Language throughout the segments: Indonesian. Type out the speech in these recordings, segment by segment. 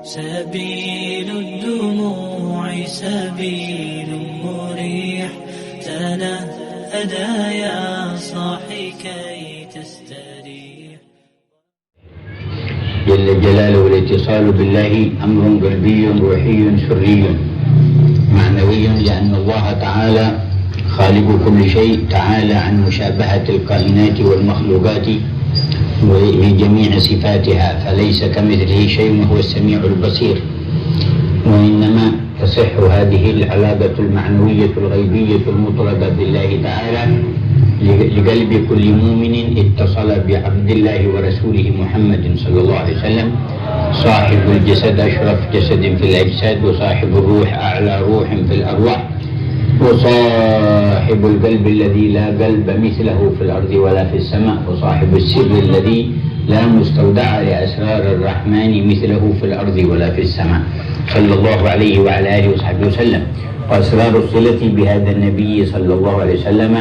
سبيل الدموع سبيل مريح، تنهدى يا صاحي كي تستريح. جل جلاله الاتصال بالله أمر قلبي روحي سري معنوي، لأن الله تعالى خالق كل شيء، تعالى عن مشابهة الكائنات والمخلوقات بجميع صفاتها، فليس كمثله شيء وهو السميع البصير. وإنما تصح هذه العلاقة المعنوية الغيبية المطلقة بالله تعالى لقلب كل مؤمن اتصل بعبد الله ورسوله محمد صلى الله عليه وسلم، صاحب الجسد أشرف جسد في الأجساد، وصاحب الروح أعلى روح في الأرواح، وصاحب القلب الذي لا قلب مثله في الأرض ولا في السماء، وصاحب السر الذي لا مستودع لأسرار الرحمن مثله في الأرض ولا في السماء، صلى الله عليه وعلى آله وصحبه وسلم. وأسرار الصلة بهذا النبي صلى الله عليه وسلم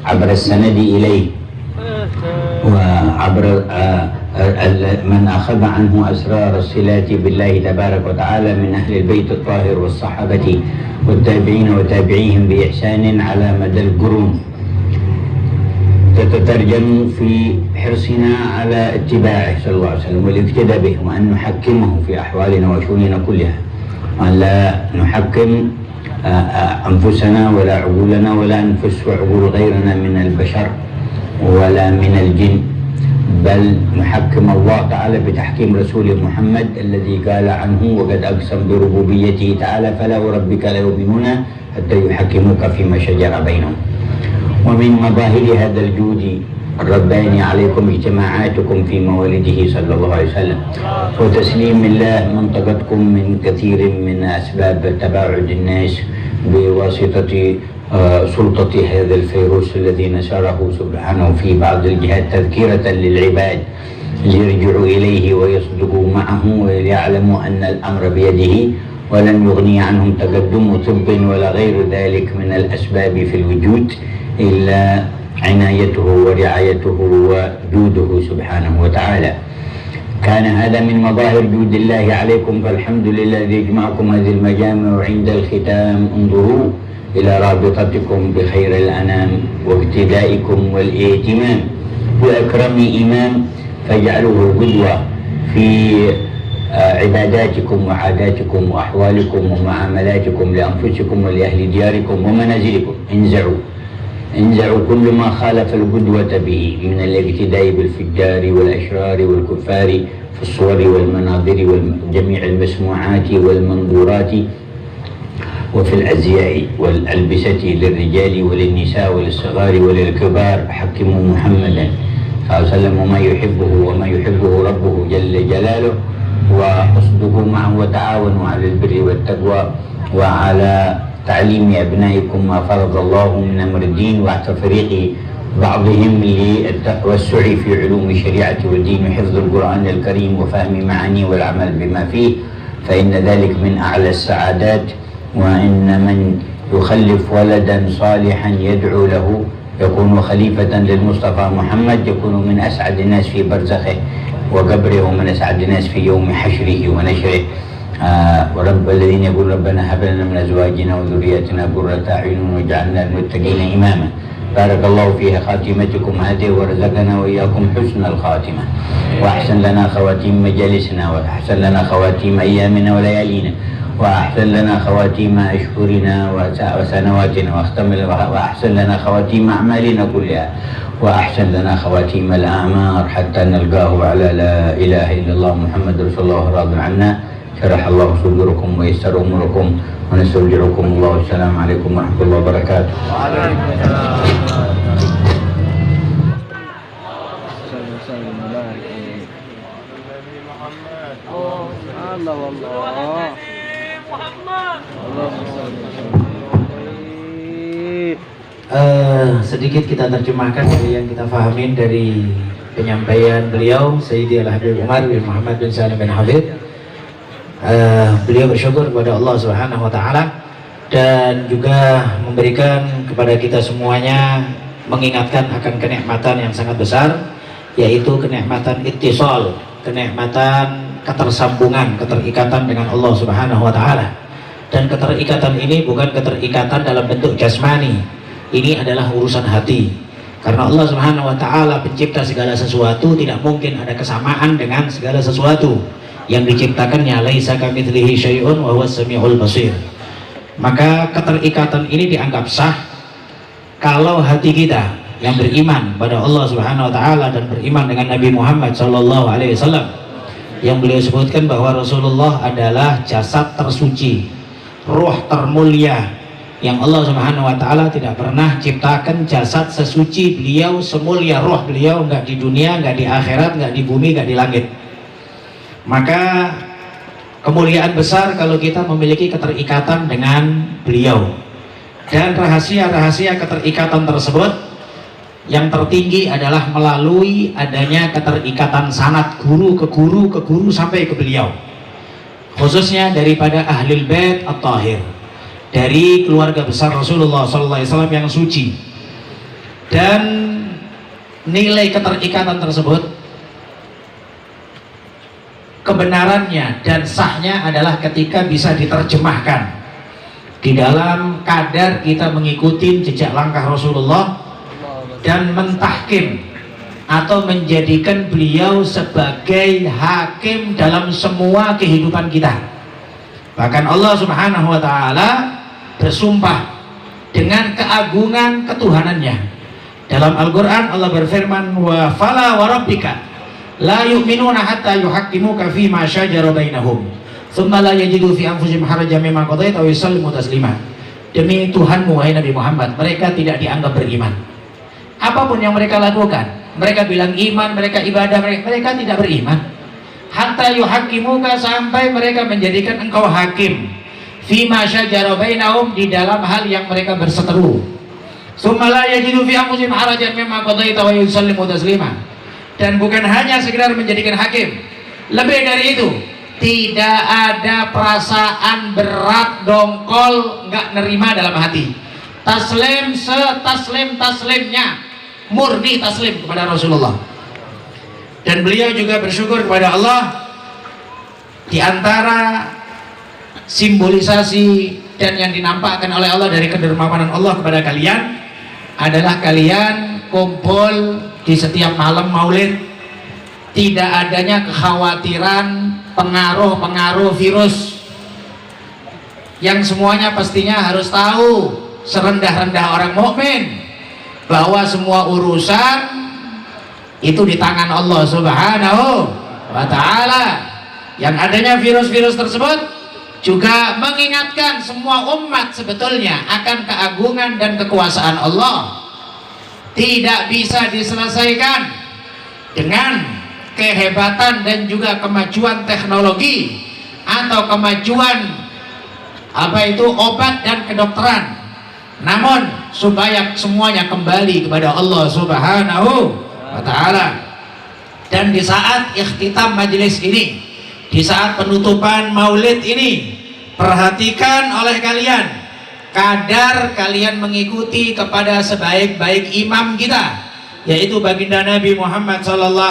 عبر السند إليه، وعبر من أخذ عنه أسرار الصلات بالله تبارك وتعالى من أهل البيت الطاهر والصحابة والتابعين وتابعيهم بإحسان على مدى القرون، تتترجم في حرصنا على اتباعه صلى الله عليه وسلم والاقتداء به، وأن نحكمه في أحوالنا وشؤوننا كلها، وأن لا نحكم أنفسنا ولا عقولنا ولا أنفس وعقول غيرنا من البشر ولا من الجن، بل نحكم الله تعالى بتحكيم رسول محمد الذي قال عنه وقد أقسم بربوبيته تعالى: فلا وربك لا يؤمنون حتى يحكموك فيما شجر بينهم. ومن مظاهر هذا الجود الرباني عليكم اجتماعاتكم في مولده صلى الله عليه وسلم، وتسليم الله منطقتكم من كثير من أسباب تباعد الناس بواسطة سلطة هذا الفيروس الذي نشره سبحانه في بعض الجهات تذكرة للعباد ليرجعوا إليه ويصدقوا معه وليعلموا أن الأمر بيده، ولن يغني عنهم تقدم طب ولا غير ذلك من الأسباب في الوجود إلا عنايته ورعايته وجوده سبحانه وتعالى. كان هذا من مظاهر جود الله عليكم، فالحمد لله الذي يجمعكم هذه المجامع. وعند الختام انظروا إلى رابطتكم بخير الأنام واقتدائكم والاهتمام بأكرم إمام، فاجعلوه القدوة في عباداتكم وعاداتكم وأحوالكم ومعاملاتكم لأنفسكم ولأهل دياركم ومنازلكم. انزعوا كل ما خالف القدوة به من الاقتداء بالفجار والأشرار والكفار في الصور والمناظر وجميع المسموعات والمنظورات، وفي الأزياء والألبسة للرجال وللنساء وللصغار وللكبار. حكموا محمدا صلى الله عليه وسلم وما يحبه وما يحبه ربه جل جلاله، واصدقوا معه وتعاونوا على البر والتقوى وعلى تعليم أبنائكم ما فرض الله من أمر الدين، وتفريق بعضهم للتوسع في علوم الشريعة والدين وحفظ القرآن الكريم وفهم معانيه والعمل بما فيه، فإن ذلك من أعلى السعادات. وإن من يخلف ولدا صالحا يدعو له يكون خليفة للمصطفى محمد، يكون من أسعد الناس في برزخه وقبره، ومن أسعد الناس في يوم حشره ونشره. ورب الذين يقول ربنا هب لنا من أزواجنا وذرياتنا قرة أعين واجعلنا للمتقين إماما. بارك الله في خاتمتكم هذه ورزقنا وإياكم حسن الخاتمة، وأحسن لنا خواتيم مجالسنا، وأحسن لنا خواتيم أيامنا وليالينا، وأحسن لنا خواتيم أشهرنا وسنواتنا، وأحسن لنا خواتيم أعمالنا كلها، وأحسن لنا خواتيم الأعمار حتى نلقاه على لا إله إلا الله محمد رسول الله راض عنا. شرح الله صدوركم ويسر أموركم ونستودعكم الله. السلام عليكم ورحمة الله وبركاته. وعليكم السلام. Sedikit kita terjemahkan dari yang kita fahamin dari penyampaian beliau Sayyidi Al-Habib Umar bin Muhammad bin Salim bin Hafid. Beliau bersyukur kepada Allah Subhanahu wa Ta'ala dan juga memberikan kepada kita semuanya, mengingatkan akan kenikmatan yang sangat besar, yaitu kenikmatan ittisal, kenikmatan ketersambungan, keterikatan dengan Allah Subhanahu wa taala. Dan keterikatan ini bukan keterikatan dalam bentuk jasmani. Ini adalah urusan hati. Karena Allah Subhanahu wa taala pencipta segala sesuatu, tidak mungkin ada kesamaan dengan segala sesuatu. Yang diciptakannya laisa kamitslihi syai'un wa huwas samiul basir. Maka keterikatan ini dianggap sah kalau hati kita yang beriman pada Allah Subhanahu wa taala dan beriman dengan Nabi Muhammad sallallahu alaihi wasallam, yang beliau sebutkan bahwa Rasulullah adalah jasad tersuci, ruh termulia, yang Allah Subhanahu wa taala tidak pernah ciptakan jasad sesuci beliau, semulia ruh beliau, enggak di dunia, enggak di akhirat, enggak di bumi, enggak di langit. Maka kemuliaan besar kalau kita memiliki keterikatan dengan beliau. Dan rahasia-rahasia keterikatan tersebut yang tertinggi adalah melalui adanya keterikatan sanad guru ke guru ke guru sampai ke beliau, khususnya daripada ahlul bait at-tahir, dari keluarga besar Rasulullah SAW yang suci. Dan nilai keterikatan tersebut, kebenarannya dan sahnya adalah ketika bisa diterjemahkan di dalam kadar kita mengikuti jejak langkah Rasulullah dan mentahkim atau menjadikan beliau sebagai hakim dalam semua kehidupan kita. Bahkan Allah Subhanahu wa taala bersumpah dengan keagungan ketuhanannya. Dalam Al-Qur'an Allah berfirman, wa fala wa rabbika la yu'minuna hatta yuhaqqimuka fi ma syajara bainahum tsumma la yajidu fi anfusihim harajan mimma qadaita wa yusallimu taslima. Demi Tuhanmu wahai Nabi Muhammad, mereka tidak dianggap beriman. Apapun yang mereka lakukan, mereka bilang iman, mereka ibadah, mereka tidak beriman. Hatta yuhaqqimuka, sampai mereka menjadikan engkau hakim fi ma syajara bainahum, di dalam hal yang mereka berseteru. Tsumma la yajidu fi anfusihim harajan mimma qadaita wa yusallimu taslima. Dan bukan hanya sekedar menjadikan hakim, lebih dari itu, tidak ada perasaan berat, dongkol, nggak nerima dalam hati. Taslim setaslim-taslimnya, murni taslim kepada Rasulullah. Dan beliau juga bersyukur kepada Allah. Di antara simbolisasi dan yang dinampakkan oleh Allah dari kedermawanan Allah kepada kalian adalah kalian kumpul di setiap malam maulid, tidak adanya kekhawatiran pengaruh-pengaruh virus yang semuanya pastinya harus tahu, serendah-rendah orang mukmin, bahwa semua urusan itu di tangan Allah Subhanahu wa taala. Yang adanya virus-virus tersebut juga mengingatkan semua umat sebetulnya akan keagungan dan kekuasaan Allah. Tidak bisa diselesaikan dengan kehebatan dan juga kemajuan teknologi atau kemajuan obat dan kedokteran. Namun supaya semuanya kembali kepada Allah Subhanahu wa taala. Dan di saat ikhtitam majelis ini, di saat penutupan maulid ini, perhatikan oleh kalian kadar kalian mengikuti kepada sebaik-baik imam kita, yaitu baginda Nabi Muhammad SAW,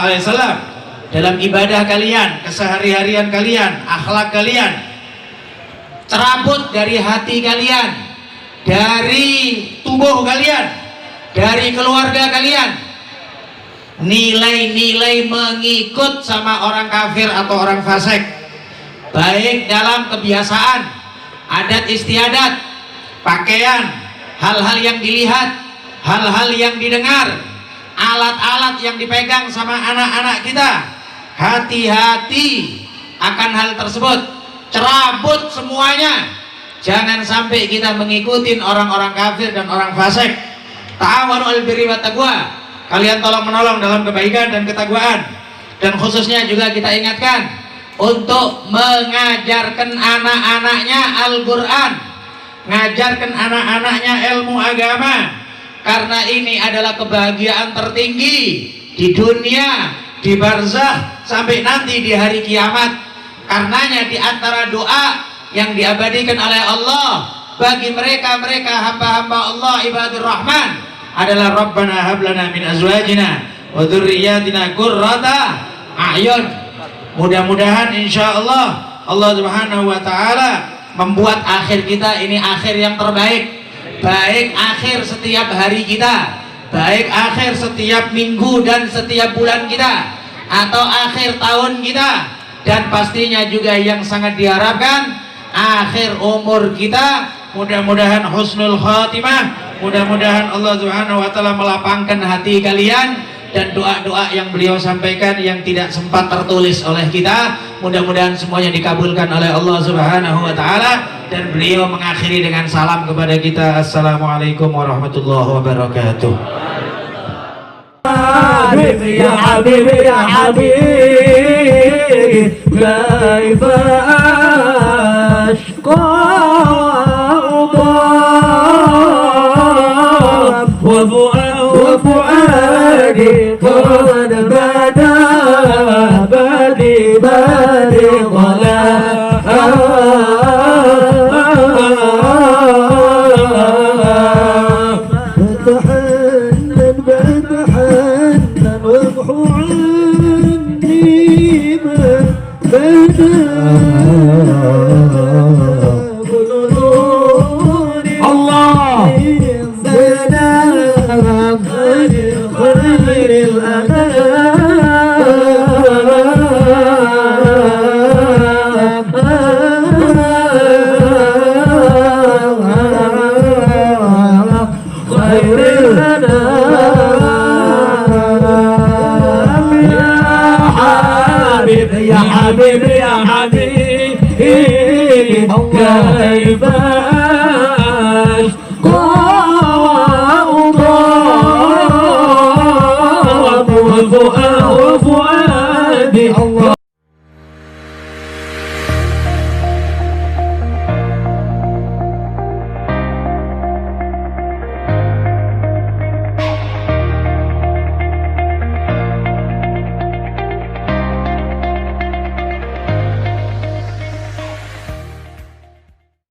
dalam ibadah kalian, kesehari-harian kalian, akhlak kalian. Cerabut dari hati kalian, dari tubuh kalian, dari keluarga kalian, nilai-nilai mengikut sama orang kafir atau orang fasik, baik dalam kebiasaan, adat istiadat, pakaian, hal-hal yang dilihat, hal-hal yang didengar, alat-alat yang dipegang sama anak-anak kita. Hati-hati akan hal tersebut, cerabut semuanya. Jangan sampai kita mengikuti orang-orang kafir dan orang fasik. Ta'awanu 'alal birri wat taqwa, kalian tolong menolong dalam kebaikan dan ketakwaan. Dan khususnya juga kita ingatkan untuk mengajarkan anak-anaknya Al-Quran, ngajarkan anak-anaknya ilmu agama, karena ini adalah kebahagiaan tertinggi di dunia, di barzakh, sampai nanti di hari kiamat. Karenanya di antara doa yang diabadikan oleh Allah bagi mereka-mereka hamba-hamba Allah ibadur rahman adalah Rabbana hab lana min azwajina wa dzurriyyatina qurrata a'yun Mudah-mudahan insya Allah Allah Subhanahu wa Ta'ala membuat akhir kita ini akhir yang terbaik, baik akhir setiap hari kita, baik akhir setiap minggu dan setiap bulan kita, atau akhir tahun kita, dan pastinya juga yang sangat diharapkan akhir umur kita. Mudah-mudahan husnul khatimah, mudah-mudahan Allah Subhanahu wa Ta'ala melapangkan hati kalian, dan doa-doa yang beliau sampaikan yang tidak sempat tertulis oleh kita, mudah-mudahan semuanya dikabulkan oleh Allah Subhanahu wa Ta'ala. Dan beliau mengakhiri dengan salam kepada kita, assalamualaikum warahmatullahi wabarakatuh. حبيبي يا حبيبي يا حبيبي كيف أشقى وفؤادي قد بدا بدي بتحنن واضحوا عني من بدا الله سلام خير يا حبيبي يا حبيبي كيف